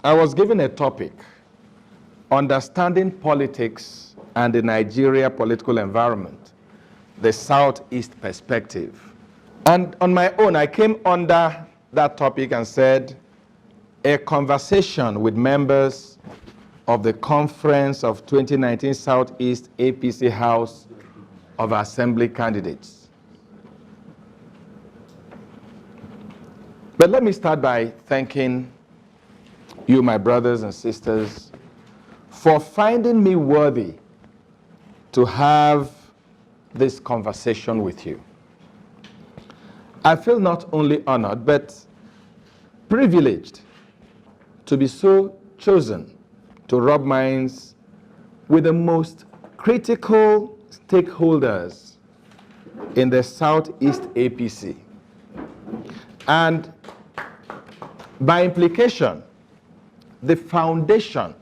I was given a topic, understanding politics and the Nigeria political environment, the Southeast perspective. And on my own, I came under that topic and said, a conversation with members of the Conference of 2019 Southeast APC House of Assembly candidates. But let me start by thanking you, my brothers and sisters, for finding me worthy to have this conversation with you. I feel not only honored, but privileged to be so chosen to rub minds with the most critical stakeholders in the Southeast APC. And by implication, the foundation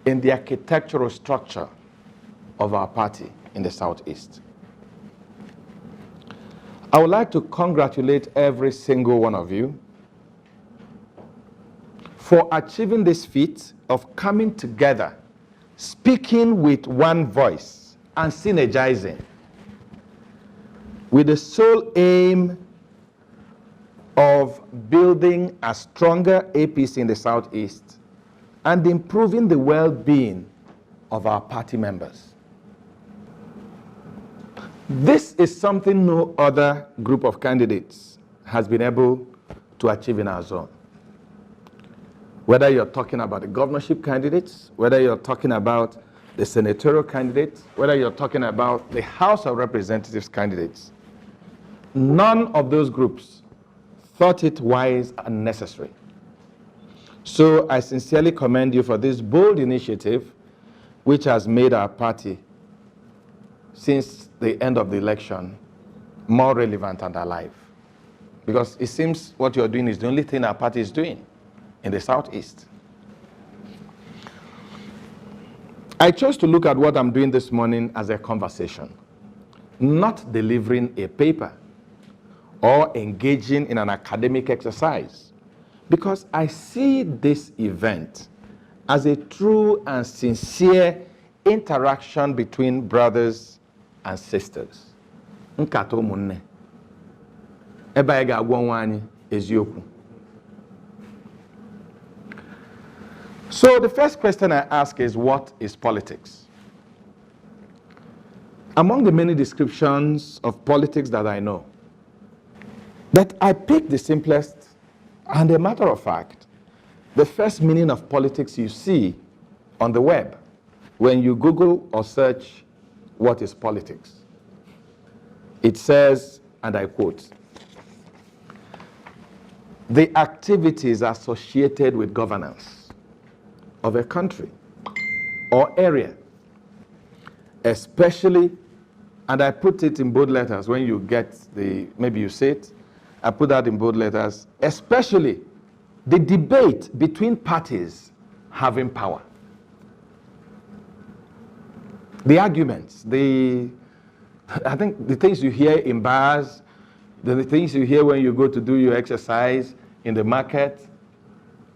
in the architectural structure of our party in the Southeast. I would like to congratulate every single one of you for achieving this feat of coming together, speaking with one voice and synergizing with the sole aim of building a stronger APC in the Southeast and improving the well-being of our party members. This is something no other group of candidates has been able to achieve in our zone. Whether you're talking about the governorship candidates, whether you're talking about the senatorial candidates, whether you're talking about the House of Representatives candidates, none of those groups thought it wise and necessary. So I sincerely commend you for this bold initiative, which has made our party, since the end of the election, more relevant and alive. Because it seems what you're doing is the only thing our party is doing in the Southeast. I chose to look at what I'm doing this morning as a conversation, not delivering a paper or engaging in an academic exercise, because I see this event as a true and sincere interaction between brothers and sisters. Nkato munne. Eba ega agwonwani ezioku. So the first question I ask is, what is politics? Among the many descriptions of politics that I know, but I picked the simplest, and a matter of fact, the first meaning of politics you see on the web when you Google or search what is politics. It says, and I quote, the activities associated with governance of a country or area, especially, and I put it in bold letters when you get the, maybe you see it, I put that in bold letters, especially the debate between parties having power. The arguments, I think the things you hear in bars, the things you hear when you go to do your exercise in the market,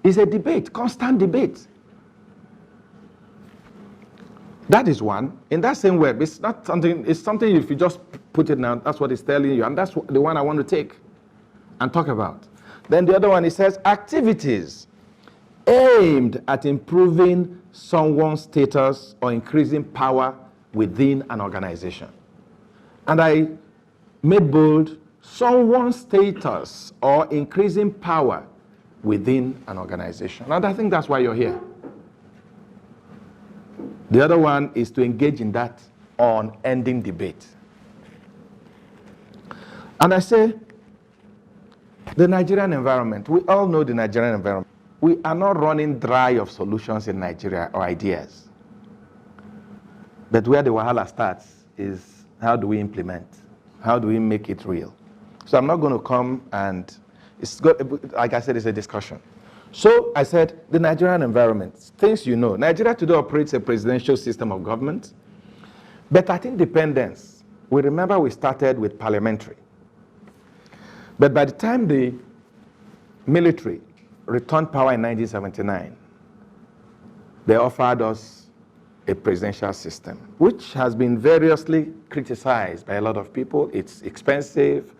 is a debate, constant debate. That is one. In that same web, it's not something, it's something if you just put it down, that's what it's telling you, and that's the one I want to take and talk about. Then the other one, it says activities aimed at improving someone's status or increasing power within an organization. And I made bold someone's status or increasing power within an organization. And I think that's why you're here. The other one is to engage in that unending debate. And I say, the Nigerian environment, we all know the Nigerian environment. We are not running dry of solutions in Nigeria or ideas. But where the wahala starts is, how do we implement? How do we make it real? So I'm not going to come and, it's good, like I said, it's a discussion. So I said, the Nigerian environment, things you know. Nigeria today operates a presidential system of government. But at independence, we remember we started with parliamentary. But by the time the military returned power in 1979, they offered us a presidential system, which has been variously criticized by a lot of people. It's expensive,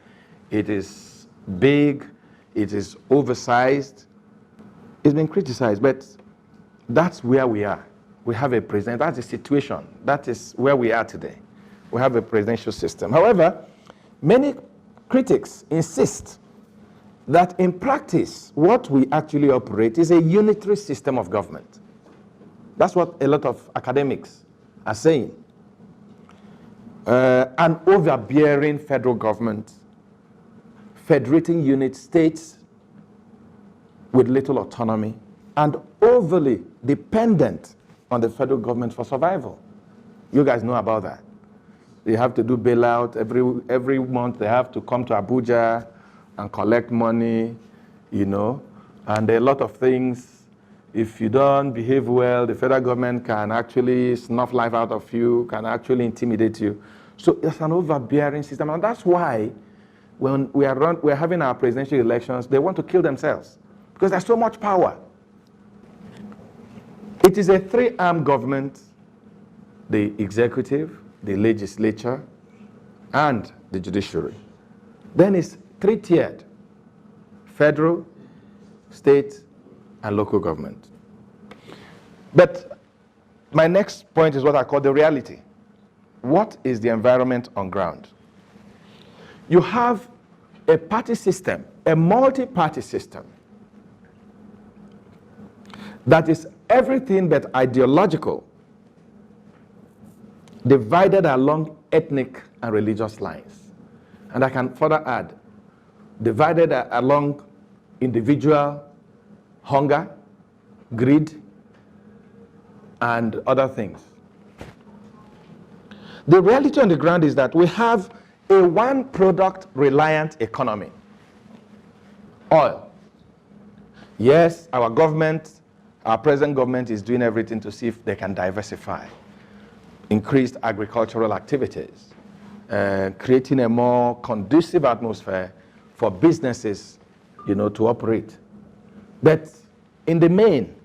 it is big, it is oversized. It's been criticized, but that's where we are. We have a president, that's the situation. That is where we are today. We have a presidential system. However, many critics insist that in practice, what we actually operate is a unitary system of government. That's what a lot of academics are saying. An overbearing federal government, federating unit states with little autonomy, and overly dependent on the federal government for survival. You guys know about that. They have to do bailout every month. They have to come to Abuja and collect money, you know, and there are a lot of things. If you don't behave well, the federal government can actually snuff life out of you, can actually intimidate you. So it's an overbearing system, and that's why when we're having our presidential elections, they want to kill themselves because there's so much power. It is a three-arm government: the executive, the legislature, and the judiciary. Then it's three-tiered: federal, state, and local government. But my next point is what I call the reality. What is the environment on ground? You have a party system, a multi-party system, that is everything but ideological, divided along ethnic and religious lines. And I can further add, divided along individual hunger, greed, and other things. The reality on the ground is that we have a one-product reliant economy. Oil. Yes, our government, our present government is doing everything to see if they can diversify, increased agricultural activities, creating a more conducive atmosphere for businesses, you know, to operate. But in the main,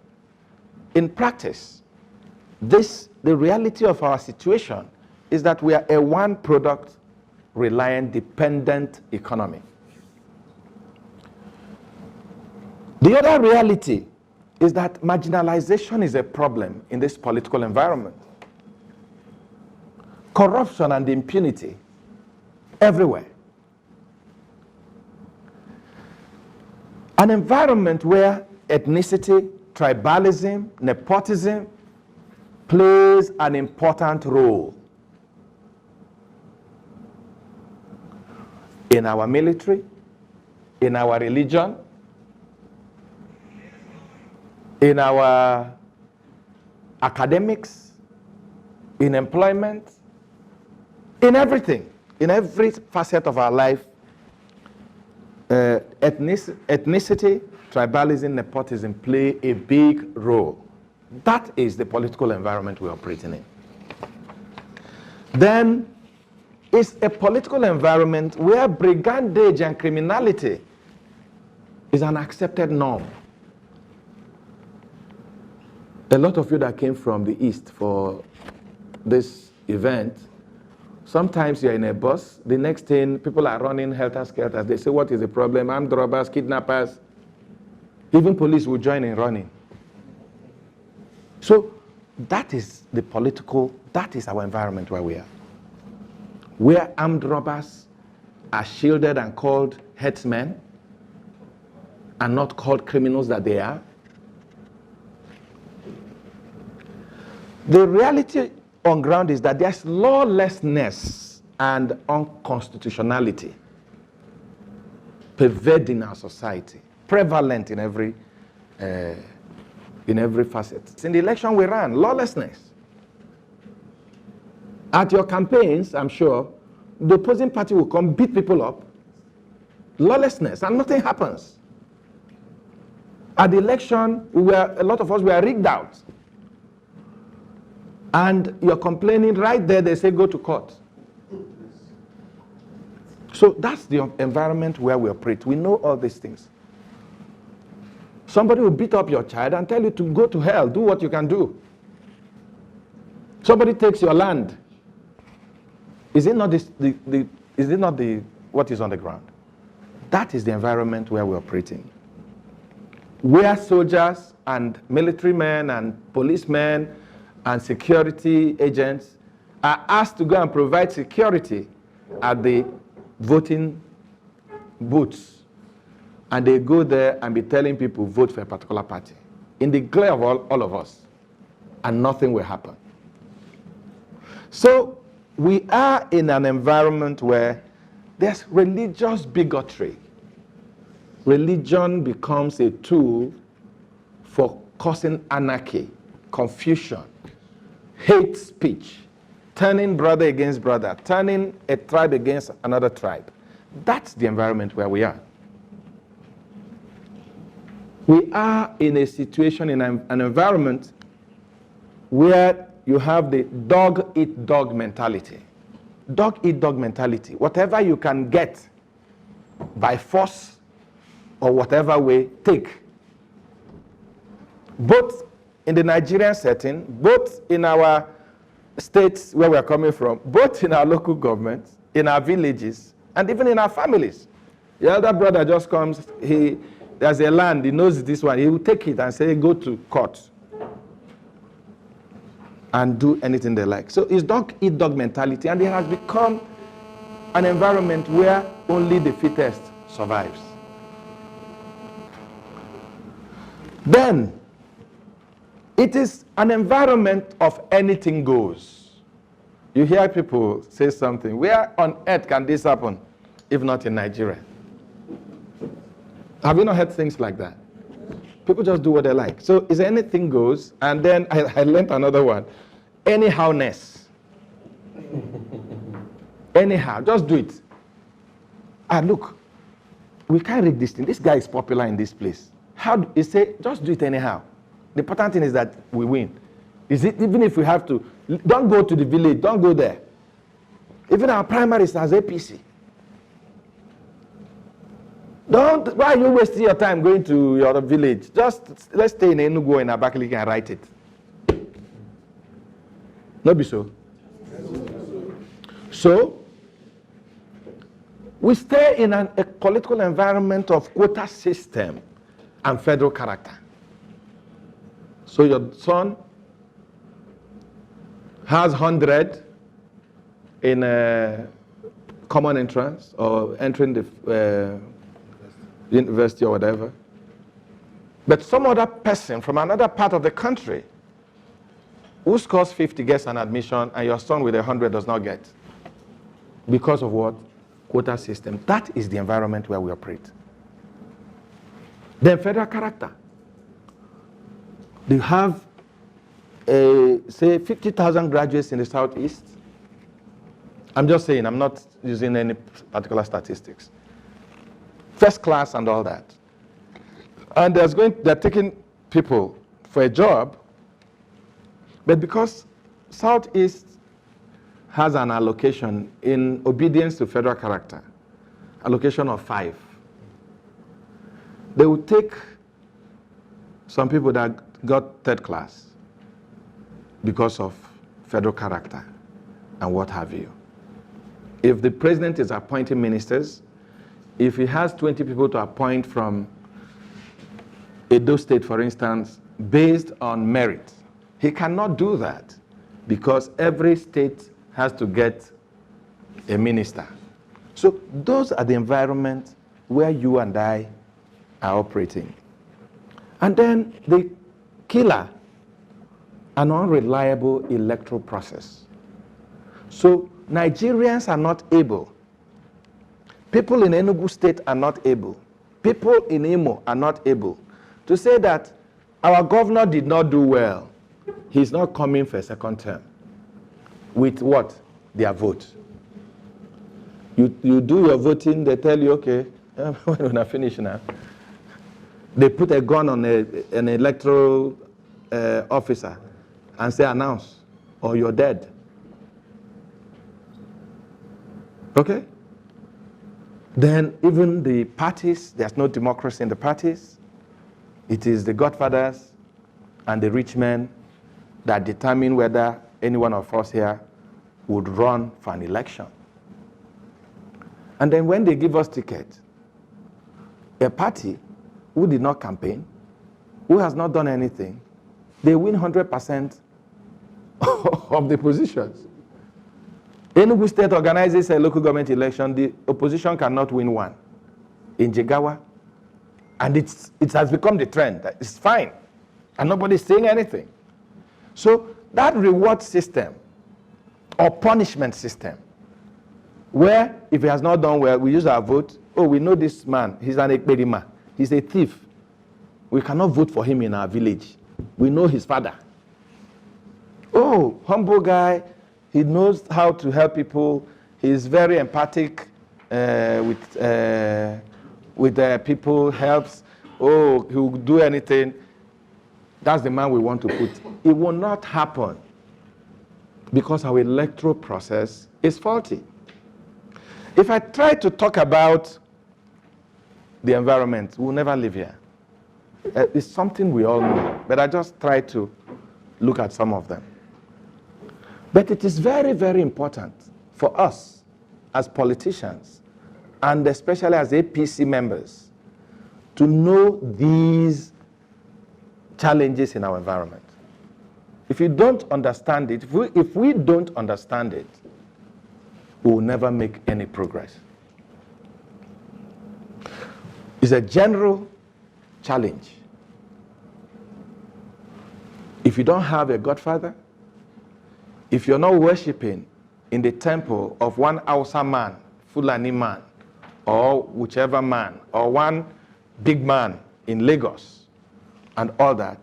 in practice, the reality of our situation is that we are a one-product reliant, dependent economy. The other reality is that marginalization is a problem in this political environment. Corruption and impunity everywhere. An environment where ethnicity, tribalism, nepotism plays an important role in our military, in our religion, in our academics, in employment, in everything, in every facet of our life. Ethnicity, tribalism, nepotism play a big role. That is the political environment we're operating in. Then it's a political environment where brigandage and criminality is an accepted norm. A lot of you that came from the East for this event, sometimes you're in a bus, the next thing, people are running helter-skelter. They say, what is the problem? Armed robbers, kidnappers. Even police will join in running. So that is the political, that is our environment where we are. Where armed robbers are shielded and called headsmen and not called criminals that they are. The reality on ground is that there's lawlessness and unconstitutionality pervading our society, prevalent in every facet. In the election we ran, lawlessness. At your campaigns, I'm sure, the opposing party will come beat people up. Lawlessness, and nothing happens. At the election, a lot of us were rigged out. And you're complaining right there, they say go to court. So that's the environment where we operate. We know all these things. Somebody will beat up your child and tell you to go to hell, do what you can do. Somebody takes your land. Is it not what is on the ground? That is the environment where we're operating. Where soldiers and military men and policemen and security agents are asked to go and provide security at the voting booths. And they go there and be telling people, vote for a particular party. In the glare of all of us. And nothing will happen. So we are in an environment where there's religious bigotry. Religion becomes a tool for causing anarchy, confusion, hate speech, turning brother against brother, turning a tribe against another tribe. That's the environment where we are. We are in a situation, in an environment where you have the dog-eat-dog mentality. Dog-eat-dog mentality. Whatever you can get by force or whatever way, take. Both in the Nigerian setting, both in our states where we are coming from, both in our local governments, in our villages, and even in our families. The elder brother just comes, there's a land, he knows this one, he will take it and say, go to court and do anything they like. So it's dog-eat-dog mentality, and it has become an environment where only the fittest survives. Then, it is an environment of anything goes. You hear people say something, where on earth can this happen, if not in Nigeria? Have you not heard things like that? People just do what they like. So is anything goes, and then I learned another one. Anyhowness. Anyhow, just do it. Look, we can't read this thing. This guy is popular in this place. How do you say, just do it anyhow? The important thing is that we win. Is it, even if we have to, don't go to the village, don't go there. Even our primaries as APC. Why are you wasting your time going to your village? Just let's stay in Enugu and Abakaliki and write it. Not be so. So, we stay in a political environment of quota system and federal character. So your son has 100 in a common entrance or entering the university or whatever. But some other person from another part of the country who scores 50 gets an admission, and your son with 100 does not get. Because of what? Quota system. That is the environment where we operate. Then federal character. They have, say, 50,000 graduates in the Southeast. I'm just saying, I'm not using any particular statistics. First class and all that. And they're taking people for a job, but because Southeast has an allocation in obedience to federal character, allocation of 5. They will take some people that got 3rd class because of federal character and what have you. If the president is appointing ministers, if he has 20 people to appoint from Edo State, for instance, based on merit, he cannot do that because every state has to get a minister. So those are the environments where you and I are operating. And then the killer, an unreliable electoral process. So Nigerians are not able, people in Enugu State are not able, people in Imo are not able to say that our governor did not do well. He's not coming for a second term. With what? Their vote. You do your voting, they tell you, okay, when I finish now. They put a gun on an electoral officer and say, announce, or you're dead. Okay? Then even the parties, there's no democracy in the parties. It is the godfathers and the rich men that determine whether any one of us here would run for an election. And then when they give us tickets, a party who did not campaign, who has not done anything, they win 100% of the positions. Enugu State organizes a local government election, the opposition cannot win one. In Jigawa, and it has become the trend. It's fine, and nobody's saying anything. So that reward system or punishment system, where if he has not done well, we use our vote. Oh, we know this man, he's an ekperima, he's a thief. We cannot vote for him in our village. We know his father. Oh, humble guy, he knows how to help people. He's very empathic with people, helps. Oh, he will do anything. That's the man we want to put. It will not happen because our electoral process is faulty. If I try to talk about the environment, we'll never live here. It's something we all know, but I just try to look at some of them. But it is very, very important for us as politicians, and especially as APC members, to know these challenges in our environment. If you don't understand it, if we don't understand it, we will never make any progress. It's a general challenge. If you don't have a godfather, if you're not worshiping in the temple of one Hausa man, Fulani man, or whichever man, or one big man in Lagos, and all that,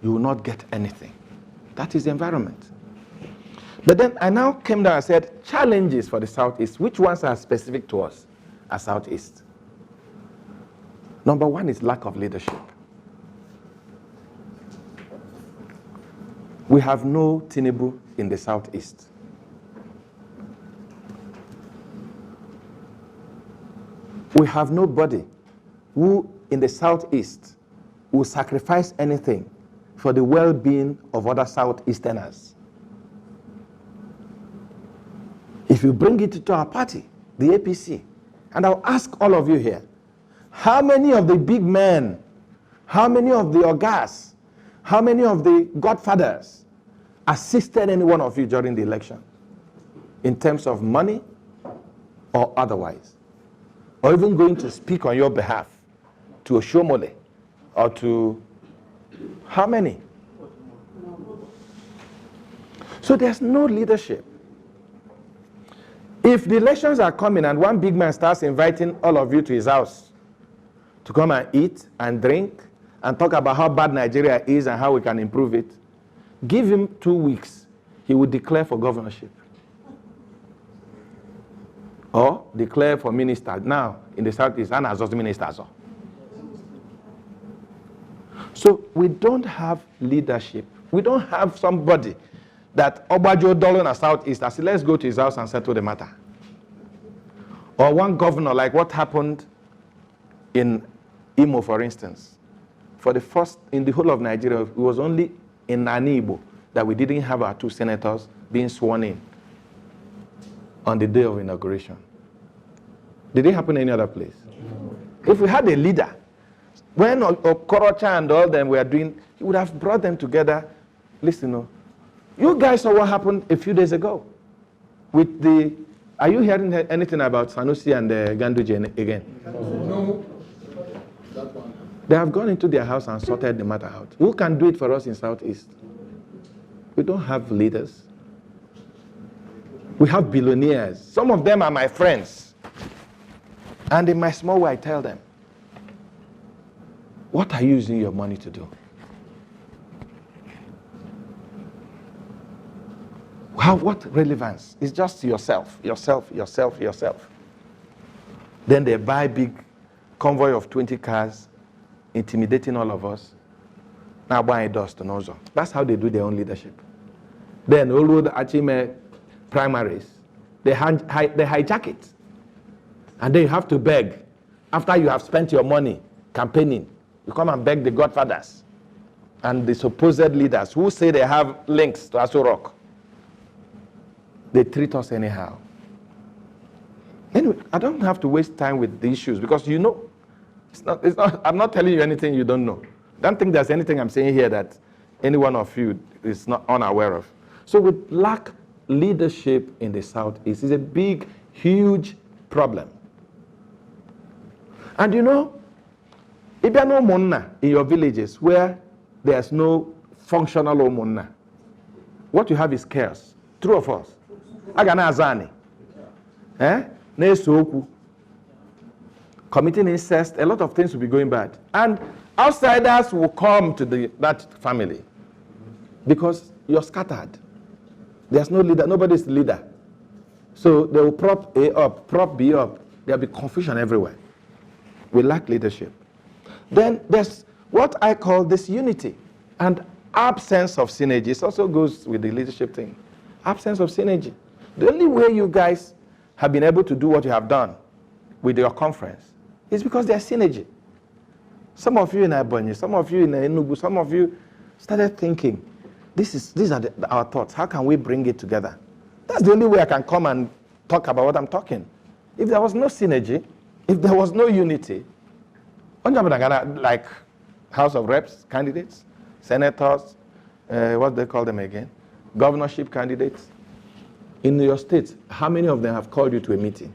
you will not get anything. That is the environment. But then I now came down and said, challenges for the Southeast. Which ones are specific to us as Southeast? Number one is lack of leadership. We have no Tinubu in the Southeast. We have nobody who in the Southeast will sacrifice anything for the well-being of other Southeasterners. If you bring it to our party, the APC, and I'll ask all of you here, how many of the big men, how many of the ogas, how many of the godfathers assisted any one of you during the election in terms of money or otherwise? Or even going to speak on your behalf to Oshomole or to how many? So there's no leadership. If the elections are coming and one big man starts inviting all of you to his house to come and eat and drink and talk about how bad Nigeria is and how we can improve it, give him 2 weeks, he will declare for governorship. Or declare for minister. Now, in the Southeast, and as ministers. So we don't have leadership. We don't have somebody that Obajo Dolo in the Southeast, I said, let's go to his house and settle the matter. Or one governor, like what happened in Imo, for instance. For the first, in the whole of Nigeria, it was only in Anibo that we didn't have our 2 senators being sworn in on the day of inauguration. Did it happen any other place? If we had a leader, when Okorocha and all them were doing, he would have brought them together. Listen, you guys saw what happened a few days ago with the, are you hearing anything about Sanusi and Ganduje again? No. They have gone into their house and sorted the matter out. Who can do it for us in Southeast? We don't have leaders. We have billionaires. Some of them are my friends. And in my small way, I tell them, what are you using your money to do? What relevance? It's just yourself. Then they buy big convoy of 20 cars, intimidating all of us. Now buying dust and also. That's how they do their own leadership. Then all the Achime primaries, they hijack it. And then you have to beg after you have spent your money campaigning You come and beg the godfathers and the supposed leaders who say they have links to Aso Rock. They treat us anyhow. Anyway, I don't have to waste time with the issues because you know, I'm not telling you anything you don't know. Don't think there's anything I'm saying here that any one of you is not unaware of. So we lack leadership in the Southeast. It's a big, huge problem. And you know, if there are no Monna in your villages where there's no functional Monna, what you have is chaos. True or false? Agana Azani. Nesoku. Committing incest, a lot of things will be going bad. And outsiders will come to that family because you're scattered. There's no leader, nobody's the leader. So they will prop A up, prop B up. There'll be confusion everywhere. We lack leadership. Then there's what I call disunity and absence of synergy. It also goes with the leadership thing. Absence of synergy. The only way you guys have been able to do what you have done with your conference is because there's synergy. Some of you in Ebonyi, some of you in Enugu, some of you started thinking, these are our thoughts. How can we bring it together? That's the only way I can come and talk about what I'm talking. If there was no synergy, if there was no unity, like House of Reps candidates, senators, what do they call them again? Governorship candidates. In your state, how many of them have called you to a meeting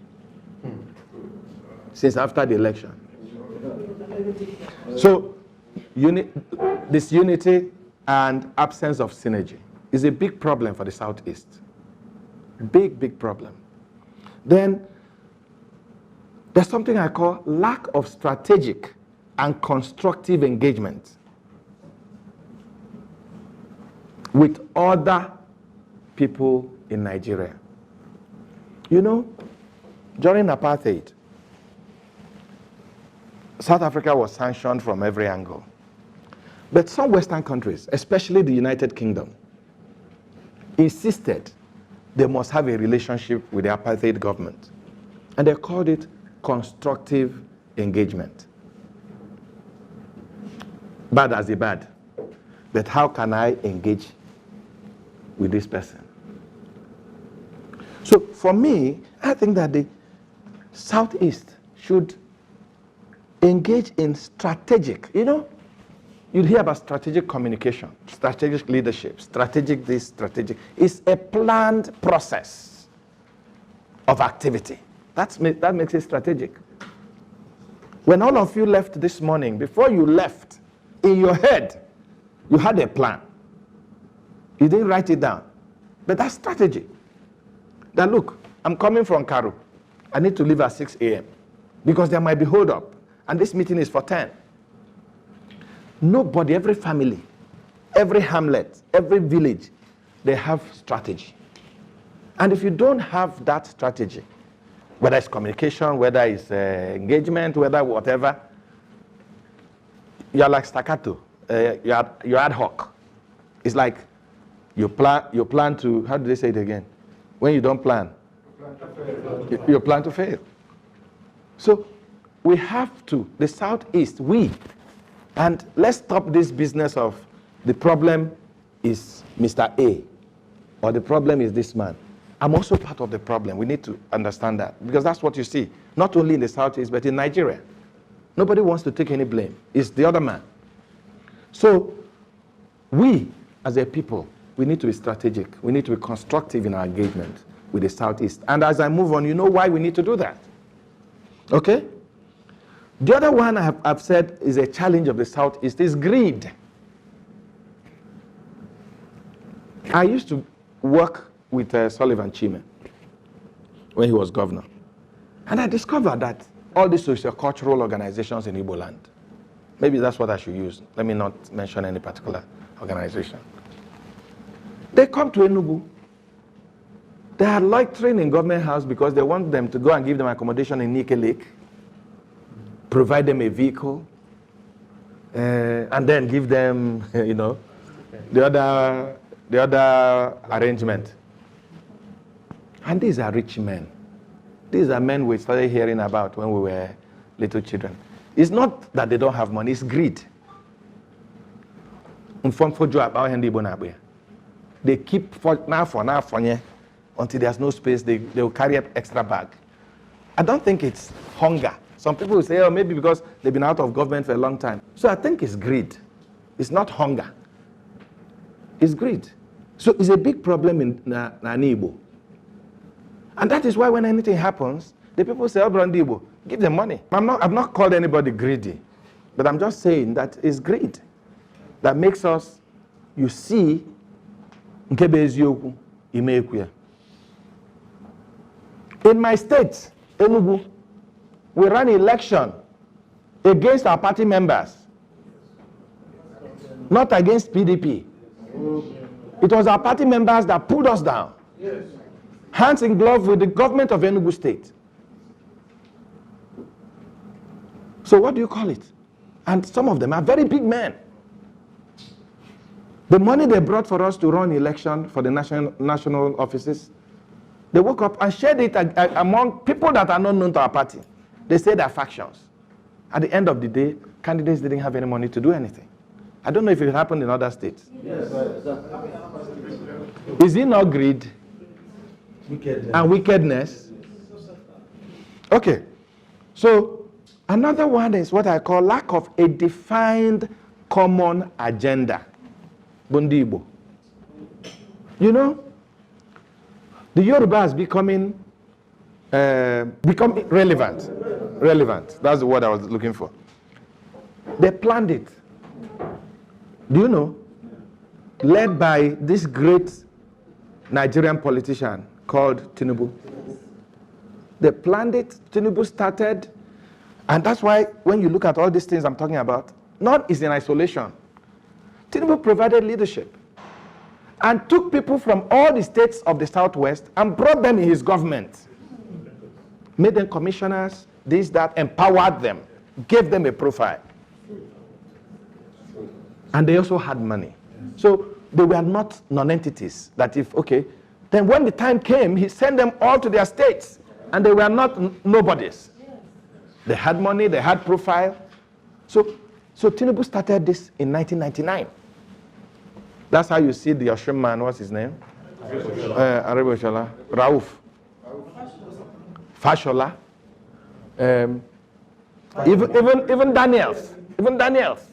since after the election? So, disunity and absence of synergy is a big problem for the Southeast. Big, big problem. Then, there's something I call lack of strategic and constructive engagement with other people in Nigeria. You know, during apartheid, South Africa was sanctioned from every angle. But some Western countries, especially the United Kingdom, insisted they must have a relationship with the apartheid government. And they called it constructive engagement. Bad as a bad. But how can I engage with this person? So for me, I think that the Southeast should engage in strategic, you'd hear about strategic communication, strategic leadership, strategic this, strategic. It's a planned process of activity. That makes it strategic. When all of you left this morning, before you left, in your head, you had a plan. You didn't write it down. But that's strategy. That look, I'm coming from Karu. I need to leave at 6 a.m. because there might be hold up. And this meeting is for 10. Nobody, every family, every hamlet, every village, they have strategy. And if you don't have that strategy, whether it's communication, whether it's engagement, whether whatever, you're like staccato. You're ad hoc. It's like you plan to, how do they say it again? When you don't plan, you plan to fail. So we have to, the Southeast, and let's stop this business of the problem is Mr. A, or the problem is this man. I'm also part of the problem. We need to understand that, because that's what you see, not only in the Southeast, but in Nigeria. Nobody wants to take any blame. It's the other man. So we, as a people, we need to be strategic. We need to be constructive in our engagement with the Southeast. And as I move on, you know why we need to do that. Okay? The other one I've said is a challenge of the Southeast is greed. I used to work with Sullivan Chime when he was governor. And I discovered that all these socio-cultural organizations in Igbo land, maybe that's what I should use. Let me not mention any particular organization. They come to Enugu. They are loitering in government house because they want them to go and give them accommodation in Nike Lake, provide them a vehicle, and then give them, the other arrangement. And these are rich men. These are men we started hearing about when we were little children. It's not that they don't have money, it's greed. They keep for until there's no space, they will carry an extra bag. I don't think it's hunger. Some people will say, oh, maybe because they've been out of government for a long time. So I think it's greed. It's not hunger. It's greed. So it's a big problem in Igbo. And that is why when anything happens, the people say, oh, Igbo, give them money. I've not called anybody greedy, but I'm just saying that it's greed that makes us, you see, in my state, Enugu, we ran election against our party members, not against PDP. It was our party members that pulled us down. Yes. Hands in glove with the government of Enugu State. So what do you call it? And some of them are very big men. The money they brought for us to run election for the national offices, they woke up and shared it among people that are not known to our party. They say they're factions. At the end of the day, candidates didn't have any money to do anything. I don't know if it happened in other states. Yes. Is it not greed and wickedness? Okay. So another one is what I call lack of a defined common agenda. Bundibo. You know, the Yoruba is becoming relevant. Relevant. That's the word I was looking for. They planned it. Do you know? Led by this great Nigerian politician called Tinubu. They planned it. Tinubu started. And that's why when you look at all these things I'm talking about, none is in isolation. Tinubu provided leadership and took people from all the states of the Southwest and brought them in his government. Made them commissioners, this, that, empowered them, gave them a profile. And they also had money. So they were not non-entities. That if, okay, then when the time came, he sent them all to their states. And they were not nobodies. They had money, they had profile. So Tinubu started this in 1999. That's how you see the Oshun man, what's his name? Araboshola. Rauf. Fashola. Even Daniels. Even Daniels.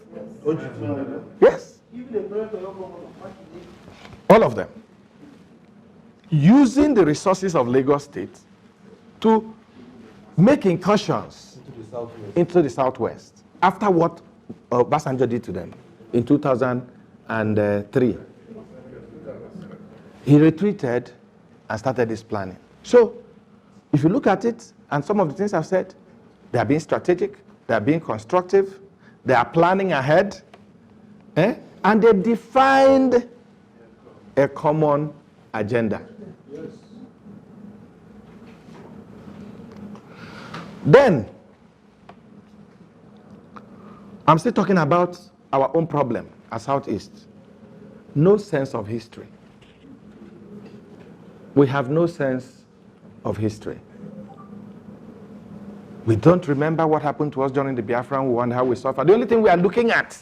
Yes. All of them. Using the resources of Lagos State to make incursions into the Southwest. After what Obasanjo did to them in 2003. He retreated and started this planning. So, if you look at it, and some of the things I've said, they are being strategic, they are being constructive, they are planning ahead, and they defined a common agenda. Yes. Then, I'm still talking about our own problem as Southeast. No sense of history. We have no sense of history. We don't remember what happened to us during the Biafran War and how we suffered. The only thing we are looking at,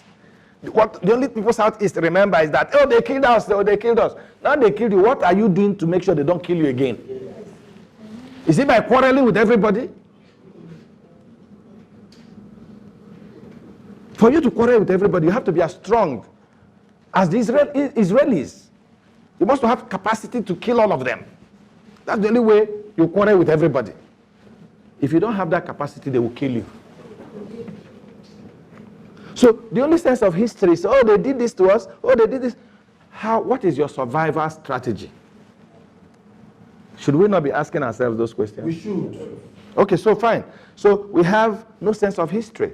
the only people Southeast remember is that, oh, they killed us, oh, they killed us. Now they killed you. What are you doing to make sure they don't kill you again? Is it by quarreling with everybody? For you to quarrel with everybody, you have to be as strong as the Israelis. You must have capacity to kill all of them. That's the only way you quarrel with everybody. If you don't have that capacity, they will kill you. So the only sense of history is, oh, they did this to us, oh, they did this. What is your survival strategy? Should we not be asking ourselves those questions? We should. Okay, so fine. So we have no sense of history.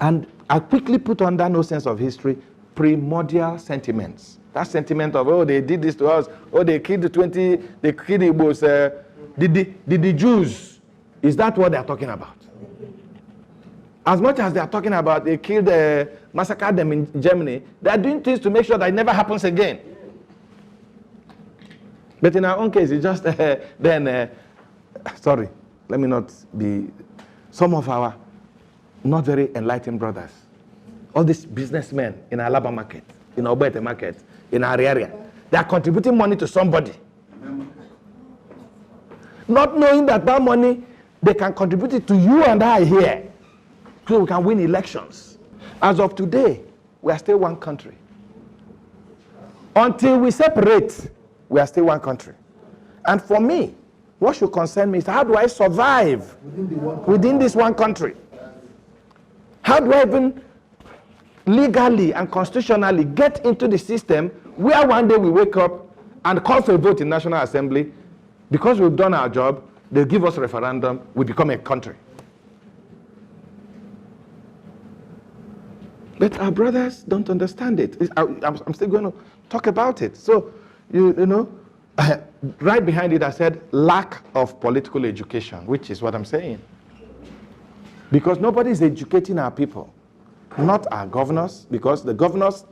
And I quickly put on that no sense of history, primordial sentiments. That sentiment of, oh, they did this to us, oh, they killed they killed the Igbos, the Jews. Is that what they're talking about? As much as they're talking about they killed, massacred them in Germany, they're doing things to make sure that it never happens again. But in our own case, it's just sorry, let me not be, some of our not very enlightened brothers. All these businessmen in Alaba market, in Obete market, in our area, they are contributing money to somebody. Not knowing that that money, they can contribute it to you and I here. So we can win elections. As of today, we are still one country. Until we separate, we are still one country. And for me, what should concern me is how do I survive within this one country? How do I even legally and constitutionally get into the system where one day we wake up and call for a vote in National Assembly, because we've done our job, they'll give us a referendum, we become a country. But our brothers don't understand it. I'm still going to talk about it. So, you know, right behind it I said lack of political education, which is what I'm saying. Because nobody is educating our people, not our governors, because the governors,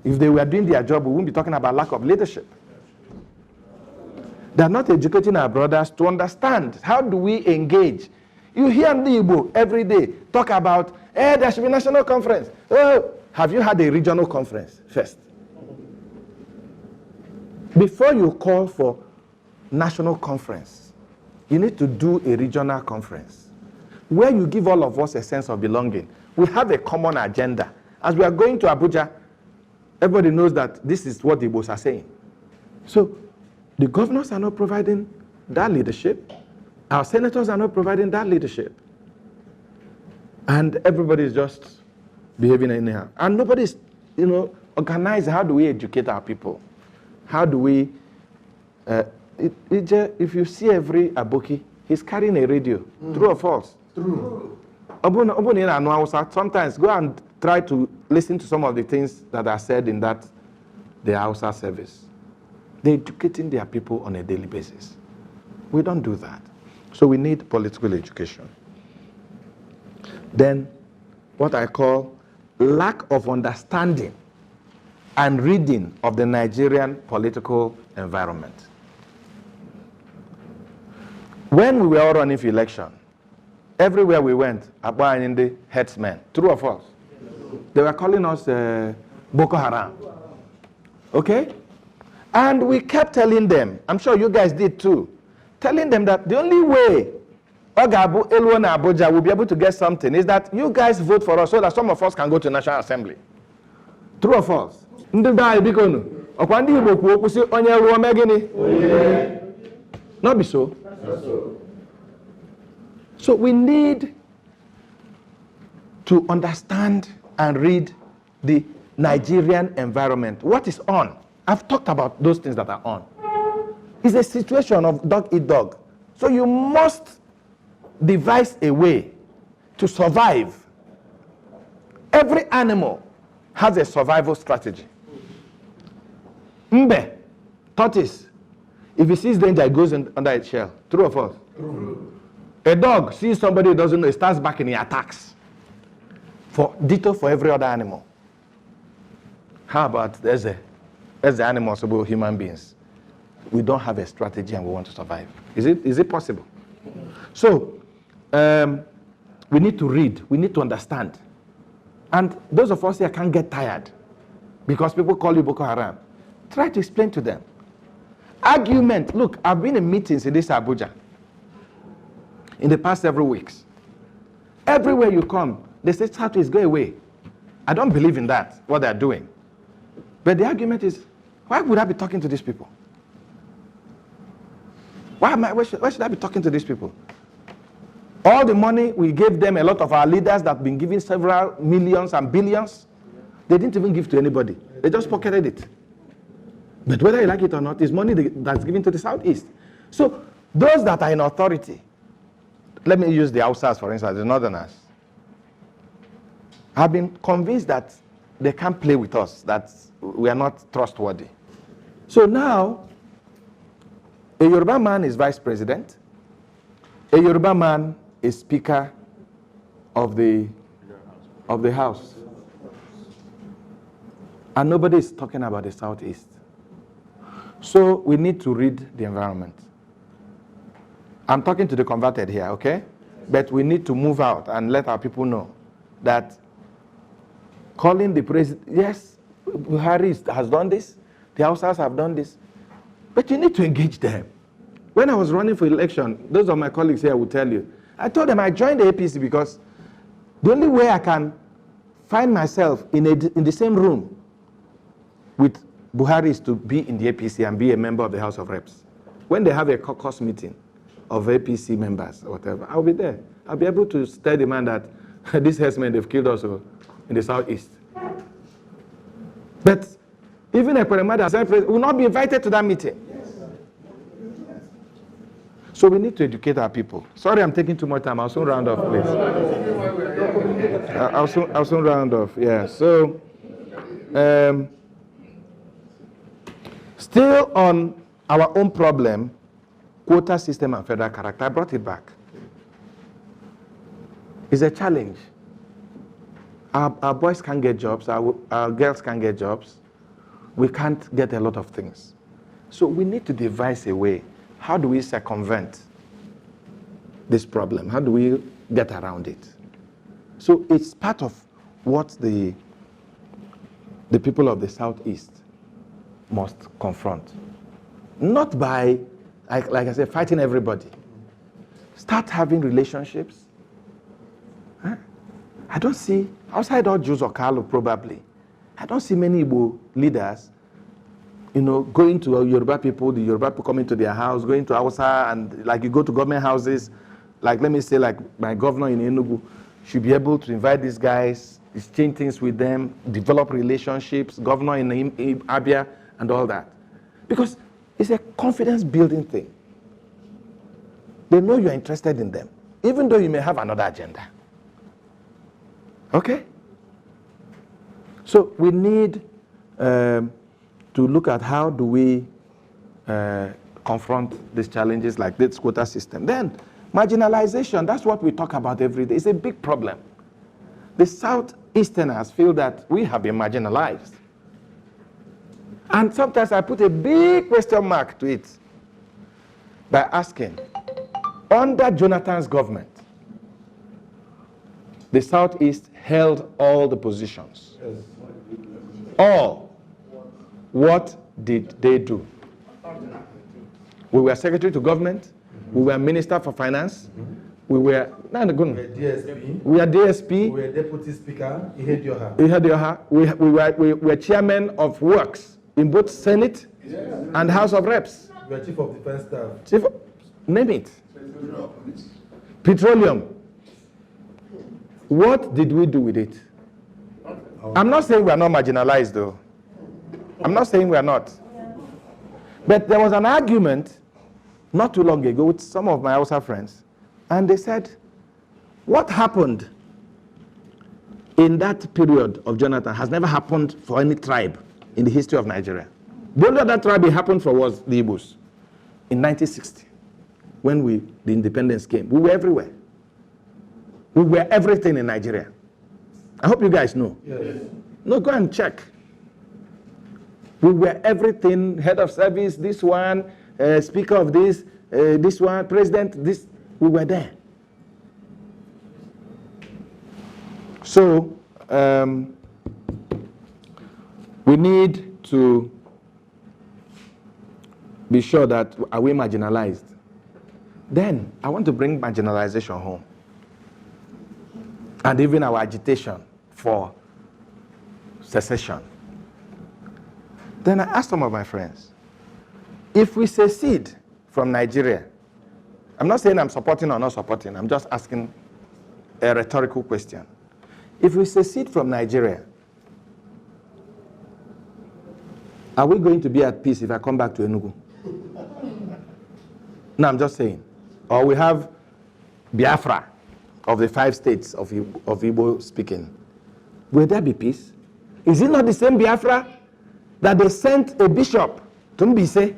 if they were doing their job, we wouldn't be talking about lack of leadership. They're not educating our brothers to understand how do we engage. You hear the Igbo every day talk about, there should be national conference. Oh, have you had a regional conference first? Before you call for national conference, you need to do a regional conference where you give all of us a sense of belonging. We have a common agenda. As we are going to Abuja, everybody knows that this is what the Igbos are saying. So the governors are not providing that leadership. Our senators are not providing that leadership. And everybody is just behaving anyhow. And nobody's, organized. How do we educate our people? How do we, if you see every Aboki, he's carrying a radio. True or false? True. Sometimes go and try to listen to some of the things that are said in the Hausa service. They're educating their people on a daily basis. We don't do that. So we need political education. Then what I call lack of understanding and reading of the Nigerian political environment. When we were all running for election, everywhere we went, Abba and the headsmen, true or false? They were calling us Boko Haram. Okay? And we kept telling them, I'm sure you guys did too, telling them that the only way Ogabu, Elu and Abuja will be able to get something is that you guys vote for us so that some of us can go to National Assembly. True or false? Not be so. So we need to understand and read the Nigerian environment. What is on? I've talked about those things that are on. It's a situation of dog eat dog. So you must devise a way to survive. Every animal has a survival strategy. Mbe, tortoise, if he sees danger, he goes under its shell. True or false? True. A dog sees somebody he doesn't know, he starts back and he attacks. Ditto for every other animal. How about there's the animals about human beings? We don't have a strategy and we want to survive. Is it possible? So, we need to read, we need to understand. And those of us here can't get tired because people call you Boko Haram. Try to explain to them. Argument, look, I've been in meetings in this Abuja in the past several weeks. Everywhere you come, they say Southeast, go away. I don't believe in that, what they're doing. But the argument is, why would I be talking to these people? Why should I be talking to these people? All the money we gave them, a lot of our leaders that have been giving several millions and billions, they didn't even give to anybody. They just pocketed it. But whether you like it or not, it's money that's given to the Southeast. So those that are in authority, let me use the Hausas for instance, the Northerners, have been convinced that they can't play with us, that we are not trustworthy. So now, a Yoruba man is vice president, a Yoruba man is speaker of the House. And nobody is talking about the Southeast. So we need to read the environment. I'm talking to the converted here, okay? But we need to move out and let our people know that calling the president, yes, Buhari has done this, the Hausas have done this, but you need to engage them. When I was running for election, those of my colleagues here will tell you, I told them I joined the APC because the only way I can find myself in the same room with Buhari is to be in the APC and be a member of the House of Reps. When they have a caucus meeting of APC members or whatever, I'll be there. I'll be able to tell the man that these herdsmen, they've killed us in the southeast. But even a President will not be invited to that meeting. So we need to educate our people. Sorry, I'm taking too much time. I'll soon round off, please. I'll soon round off. Yeah. So, still on our own problem, quota system and federal character. I brought it back. It's a challenge. Our boys can't get jobs. Our girls can't get jobs. We can't get a lot of things. So we need to devise a way. How do we circumvent this problem? How do we get around it? So it's part of what the people of the Southeast must confront. Not by, like I said, fighting everybody. Start having relationships. Huh? I don't see, outside all Jews or Carlo probably, I don't see many Igbo leaders going to Yoruba people, the Yoruba people coming to their house, going to Hausa, and like you go to government houses, like let me say, like my governor in Enugu should be able to invite these guys, exchange things with them, develop relationships, governor in Abia, and all that. Because it's a confidence building thing. They know you're interested in them, even though you may have another agenda. Okay? So we need to look at how do we confront these challenges like this quota system. Then, marginalization, that's what we talk about every day. It's a big problem. The Southeasterners feel that we have been marginalized. And sometimes I put a big question mark to it by asking, under Jonathan's government, the Southeast held all the positions. Yes. All. What did they do? We were secretary to government. We were minister for finance. We were DSP. We are DSP. We were deputy speaker. We were chairman of works in both Senate and House of Reps. We were chief of defense staff. Name it. Petroleum. What did we do with it? I'm not saying we are not marginalized, though. I'm not saying we are not. But there was an argument not too long ago with some of my Hausa friends, and they said, what happened in that period of Jonathan has never happened for any tribe in the history of Nigeria. The only other tribe it happened for was the Igbos in 1960, when the independence came. We were everywhere. We were everything in Nigeria. I hope you guys know. Yes. No, go and check. We were everything, head of service, this one, speaker of this one, president, this, we were there. So, we need to be sure that are we marginalized. Then, I want to bring marginalization home. And even our agitation for secession. Then I asked some of my friends, if we secede from Nigeria, I'm not saying I'm supporting or not supporting, I'm just asking a rhetorical question. If we secede from Nigeria, are we going to be at peace if I come back to Enugu? No, I'm just saying. Or we have Biafra of the 5 states of Igbo speaking. Will there be peace? Is it not the same Biafra that they sent a bishop to Mbise,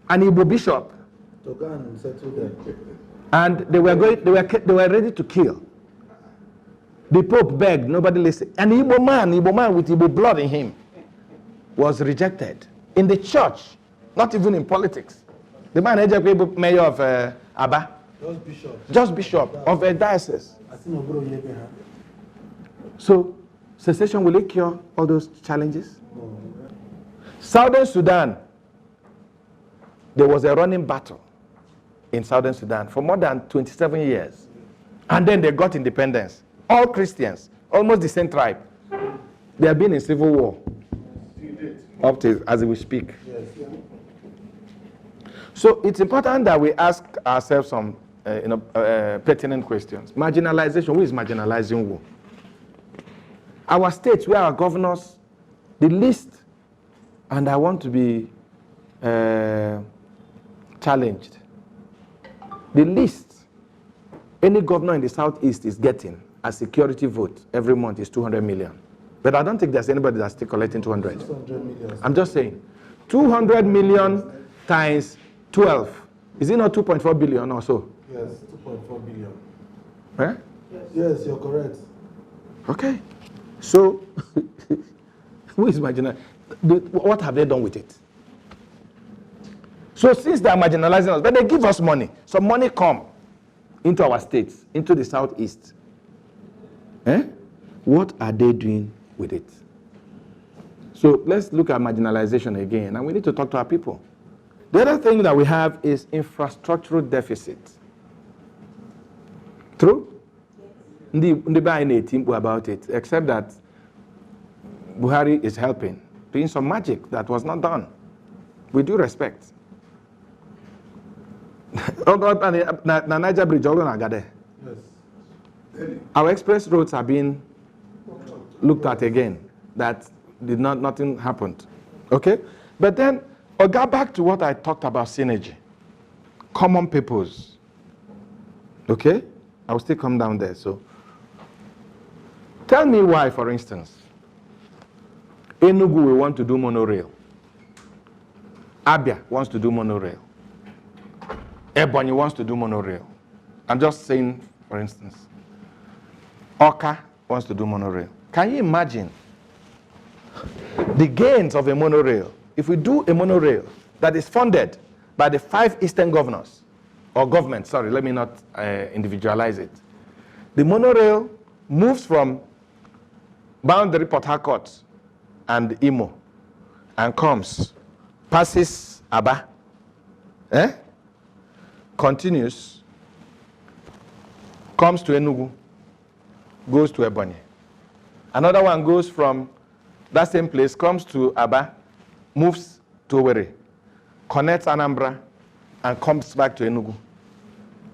an Igbo bishop, to go and settle them? and they were ready to kill. The Pope begged, nobody listened. An Igbo man with Igbo blood in him, was rejected in the church, not even in politics. The man is mayor of Aba, just bishop of a diocese. So, secession, will it cure all those challenges? Southern Sudan, there was a running battle in Southern Sudan for more than 27 years. And then they got independence. All Christians, almost the same tribe. They have been in civil war up to as we speak. So it's important that we ask ourselves some pertinent questions. Marginalization, who is marginalizing who? Our states where our governors, the least, and I want to be challenged, the least any governor in the Southeast is getting a security vote every month is 200 million. But I don't think there's anybody that's still collecting 200. 600 million. I'm just saying, 200 million times 12. Is it not 2.4 billion or so? Yes, 2.4 billion. Eh? Yes, you're correct. Okay. So, who is marginalized? What have they done with it? So since they are marginalizing us, but they give us money. So money come into our states, into the Southeast. Eh? What are they doing with it? So let's look at marginalization again, and we need to talk to our people. The other thing that we have is infrastructural deficit. True? Ndi ba any team about it, except that Buhari is helping, doing some magic that was not done. With due respect. Niger Bridge, yes. Our express roads are being looked at again. That nothing happened. Okay? But then, I'll go back to what I talked about synergy. Common purpose. Okay? I will still come down there. So, tell me why, for instance, Enugu will want to do monorail. Abia wants to do monorail. Ebonyi wants to do monorail. I'm just saying, for instance. Oka wants to do monorail. Can you imagine the gains of a monorail? If we do a monorail that is funded by the 5 eastern governors, or government, sorry, let me not individualize it. The monorail moves from boundary Port Harcourt and Imo and comes, passes Aba, continues, comes to Enugu, goes to Ebonyi. Another one goes from that same place, comes to Aba, moves to Owerri, connects Anambra, and comes back to Enugu.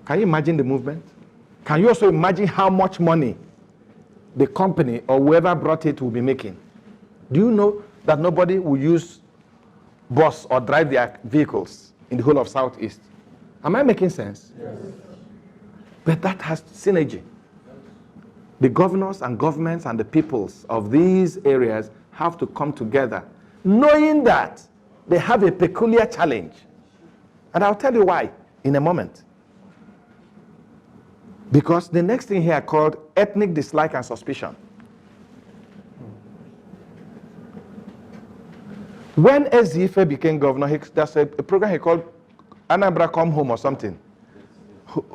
Can you imagine the movement? Can you also imagine how much money the company or whoever brought it will be making? Do you know that nobody will use bus or drive their vehicles in the whole of Southeast? Am I making sense? Yes. But that has synergy. The governors and governments and the peoples of these areas have to come together, knowing that they have a peculiar challenge. And I'll tell you why in a moment. Because the next thing here called ethnic dislike and suspicion. When Ezeife became governor, there's a program he called Anambra Come Home or something.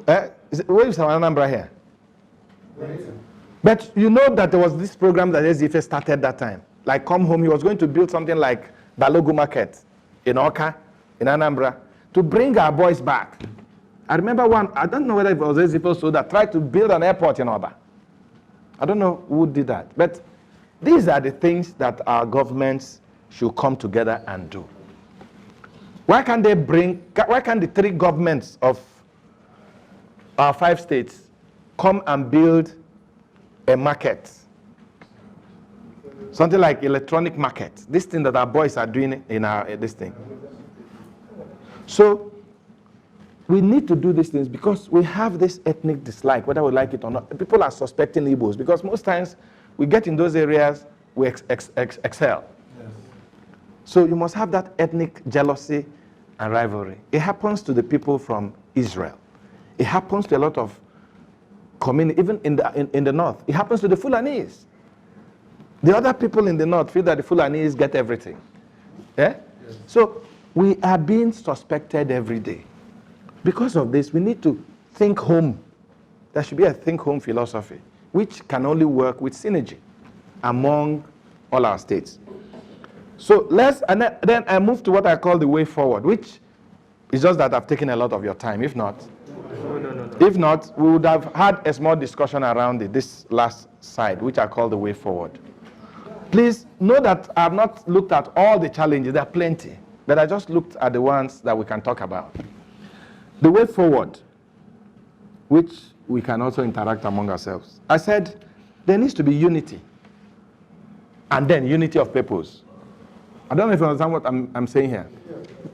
Where is Anambra here? But you know that there was this program that Ezeife started that time. Like Come Home, he was going to build something like Balogu Market in Oka, in Anambra, to bring our boys back. I remember one, I don't know whether it was Ezeife so that tried to build an airport in Oba. I don't know who did that. But these are the things that our governments should come together and do. Why can't the 3 governments of our 5 states come and build a market? Something like electronic market. This thing that our boys are doing in this thing. So, we need to do these things because we have this ethnic dislike, whether we like it or not. People are suspecting Igbos because most times we get in those areas, we excel. Yes. So you must have that ethnic jealousy and rivalry. It happens to the people from Israel. It happens to a lot of community, even in the north. It happens to the Fulanese. The other people in the north feel that the Fulanese get everything. Yeah? Yes. So we are being suspected every day. Because of this, we need to think home. There should be a think home philosophy. which can only work with synergy among all our states. So and then I move to what I call the way forward, which is just that I've taken a lot of your time. If not, If not, we would have had a small discussion around it, this last side, which I call the way forward. Please know that I have not looked at all the challenges. There are plenty, but I just looked at the ones that we can talk about. The way forward, which we can also interact among ourselves. I said there needs to be unity, and then unity of purpose. I don't know if you understand what I'm saying here.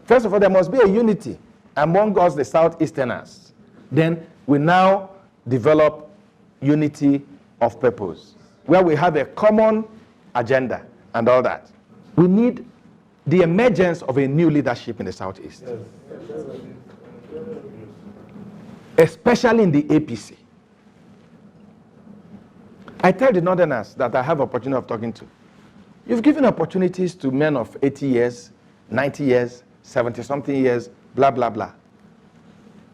First of all, there must be a unity among us, the Southeasterners. Then we now develop unity of purpose, where we have a common agenda and all that. We need the emergence of a new leadership in the Southeast, especially in the APC. I tell the Northerners that I have opportunity of talking to. You've given opportunities to men of 80 years, 90 years, 70-something years, blah, blah, blah.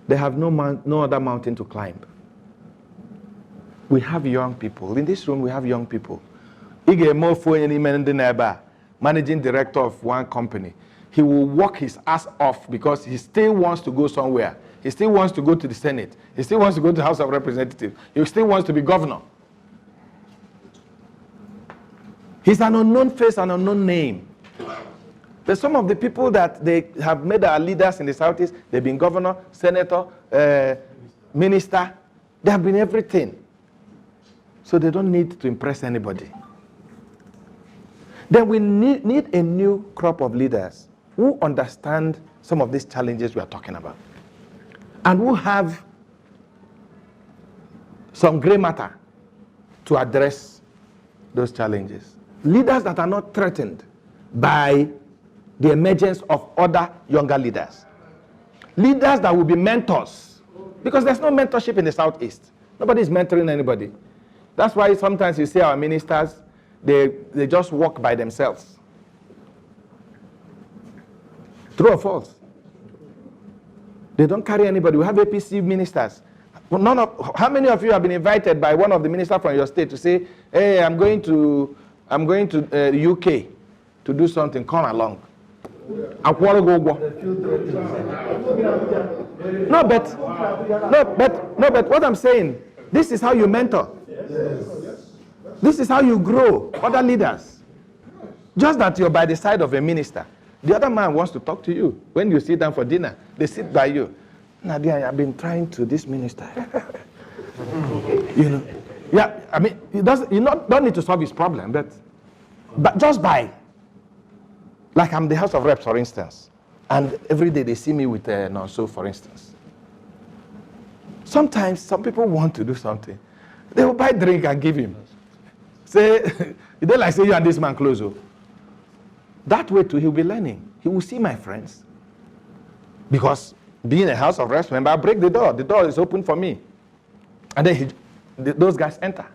They have no other mountain to climb. We have young people. In this room, we have young people. Managing director of one company. He will work his ass off because he still wants to go somewhere. He still wants to go to the Senate. He still wants to go to the House of Representatives. He still wants to be governor. He's an unknown face, an unknown name. There's some of the people that they have made our leaders in the Southeast. They've been governor, senator, minister. They have been everything. So they don't need to impress anybody. Then we need a new crop of leaders who understand some of these challenges we are talking about, and who have some gray matter to address those challenges. Leaders that are not threatened by the emergence of other younger leaders. Leaders that will be mentors, because there's no mentorship in the Southeast. Nobody is mentoring anybody. That's why sometimes you see our ministers, they just walk by themselves. True or false? They don't carry anybody. We have APC ministers. Well, how many of you have been invited by one of the ministers from your state to say, hey, I'm going to UK to do something, come along. No, but what I'm saying, this is how you mentor. This is how you grow other leaders. Just that you're by the side of a minister. The other man wants to talk to you. When you sit down for dinner, they sit by you. Nadia, I've been trying to this minister. You know. Yeah, I mean, you don't need to solve his problem, but just by. Like I'm the House of Reps, for instance, and every day they see me with so, for instance. Sometimes some people want to do something. They will buy drink and give him. Say, you don't like say you and this man close. Oh. That way too, he'll be learning. He will see my friends. Because being a House of Reps member, I break the door. The door is open for me. And then those guys enter.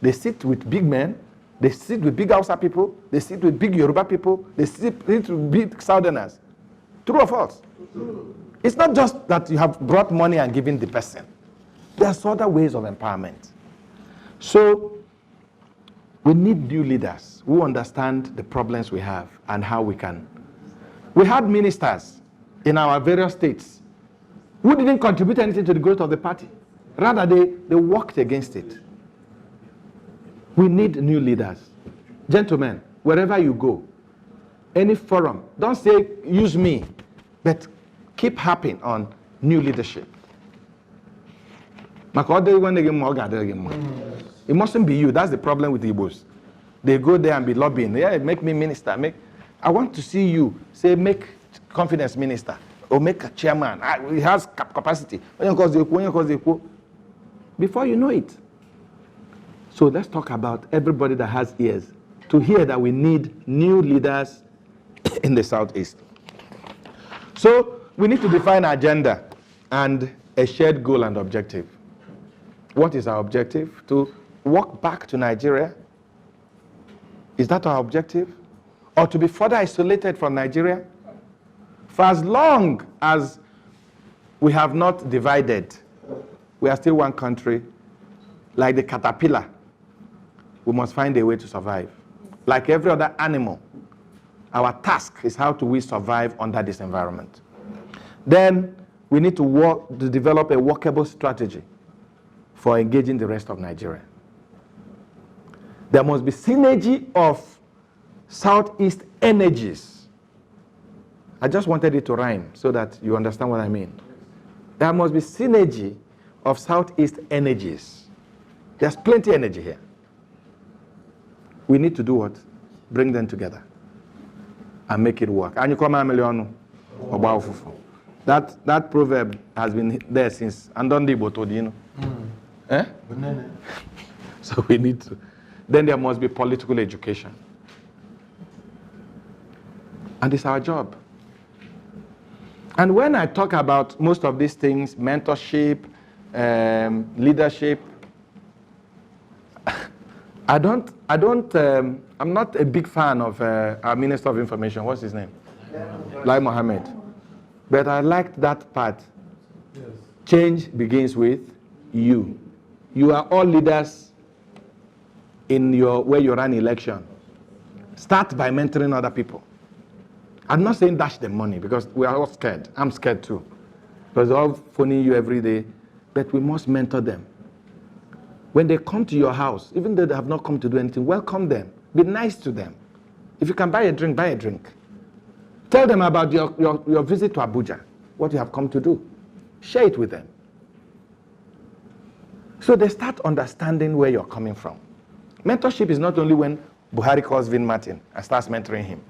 They sit with big men. They sit with big Hausa people. They sit with big Yoruba people. They sit with big Southerners. True or false? True. It's not just that you have brought money and given the person. There's other ways of empowerment. So we need new leaders who understand the problems we have and how we can. We had ministers in our various states who didn't contribute anything to the growth of the party. Rather, they worked against it. We need new leaders. Gentlemen, wherever you go, any forum, don't say, use me, but keep harping on new leadership. It mustn't be you. That's the problem with the Igbos. They go there and be lobbying. Yeah, make me minister. I want to see you say, make confidence minister or make a chairman. He has capacity. Before you know it. So let's talk about everybody that has ears to hear that we need new leaders in the Southeast. So we need to define an agenda and a shared goal and objective. What is our objective? To walk back to Nigeria? Is that our objective? Or to be further isolated from Nigeria? For as long as we have not divided, we are still one country like the caterpillar, we must find a way to survive. Like every other animal, our task is how do we survive under this environment. Then we need to develop a workable strategy for engaging the rest of Nigeria. There must be synergy of Southeast energies. I just wanted it to rhyme so that you understand what I mean. There must be synergy of Southeast energies. There's plenty of energy here. We need to do what? Bring them together and make it work. And you come that proverb has been there since Andondi Botodino. Eh? So we need to. Then there must be political education. And it's our job. And when I talk about most of these things, mentorship, leadership, I'm not a big fan of our Minister of Information. What's his name? Lai Mohammed. But I liked that part. Yes. Change begins with you. You are all leaders in where you run election. Start by mentoring other people. I'm not saying dash them money because we are all scared. I'm scared too. Because they're all phoning you every day. But we must mentor them. When they come to your house, even though they have not come to do anything, welcome them. Be nice to them. If you can buy a drink, buy a drink. Tell them about your visit to Abuja, what you have come to do. Share it with them. So they start understanding where you're coming from. Mentorship is not only when Buhari calls VinMartin and starts mentoring him.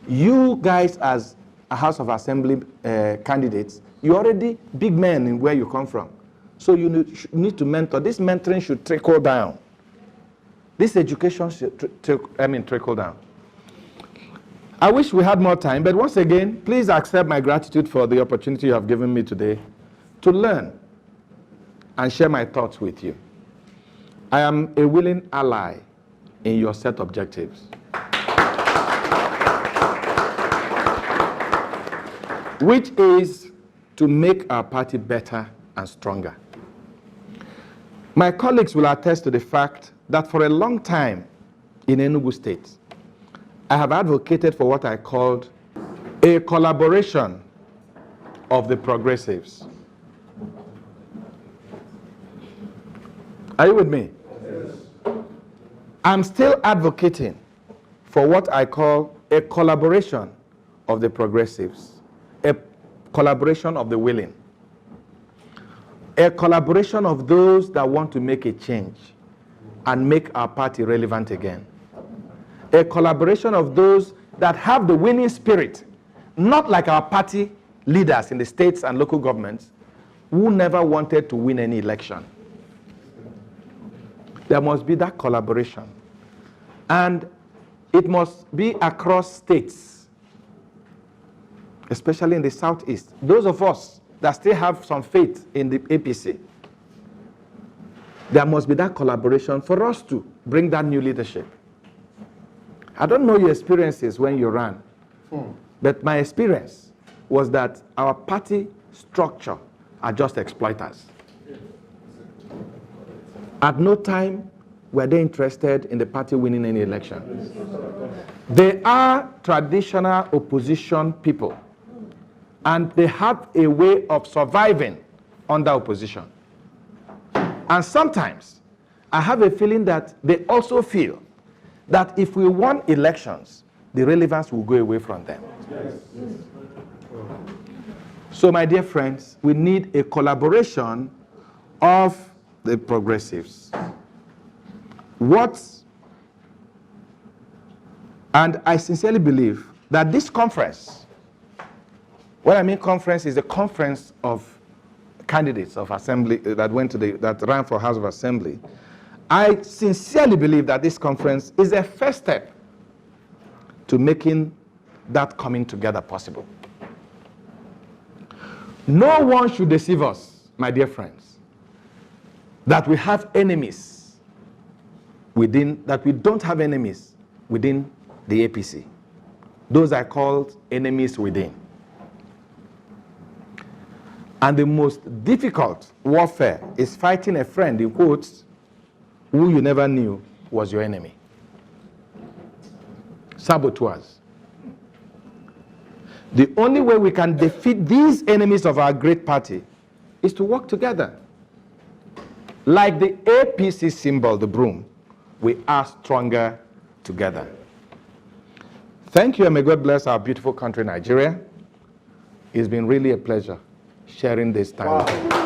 You guys as a House of Assembly candidates, you're already big men in where you come from. So you need to mentor. This mentoring should trickle down. This education should trickle down. I wish we had more time, but once again, please accept my gratitude for the opportunity you have given me today to learn and share my thoughts with you. I am a willing ally in your set objectives. Which is to make our party better and stronger. My colleagues will attest to the fact that for a long time in Enugu State, I have advocated for what I called a collaboration of the progressives. Are you with me? Yes. I'm still advocating for what I call a collaboration of the progressives, a collaboration of the willing, a collaboration of those that want to make a change and make our party relevant again. A collaboration of those that have the winning spirit, not like our party leaders in the states and local governments who never wanted to win any election. There must be that collaboration. And it must be across states, especially in the Southeast. Those of us that still have some faith in the APC, there must be that collaboration for us to bring that new leadership. I don't know your experiences when you ran, but my experience was that our party structure are just exploiters. At no time were they interested in the party winning any election. They are traditional opposition people, and they have a way of surviving under opposition. And sometimes I have a feeling that they also feel that if we won elections, the relevance will go away from them. Yes. So, my dear friends, we need a collaboration of the progressives. And I sincerely believe that this conference, what I mean conference is a conference of candidates of assembly that ran for House of Assembly. I sincerely believe that this conference is a first step to making that coming together possible. No one should deceive us, my dear friends, that we have enemies that we don't have enemies within the APC. Those are called enemies within. And the most difficult warfare is fighting a friend, in quotes, who you never knew was your enemy. Saboteurs. The only way we can defeat these enemies of our great party is to work together. Like the APC symbol, the broom, we are stronger together. Thank you, and may God bless our beautiful country, Nigeria. It's been really a pleasure sharing this time. Wow.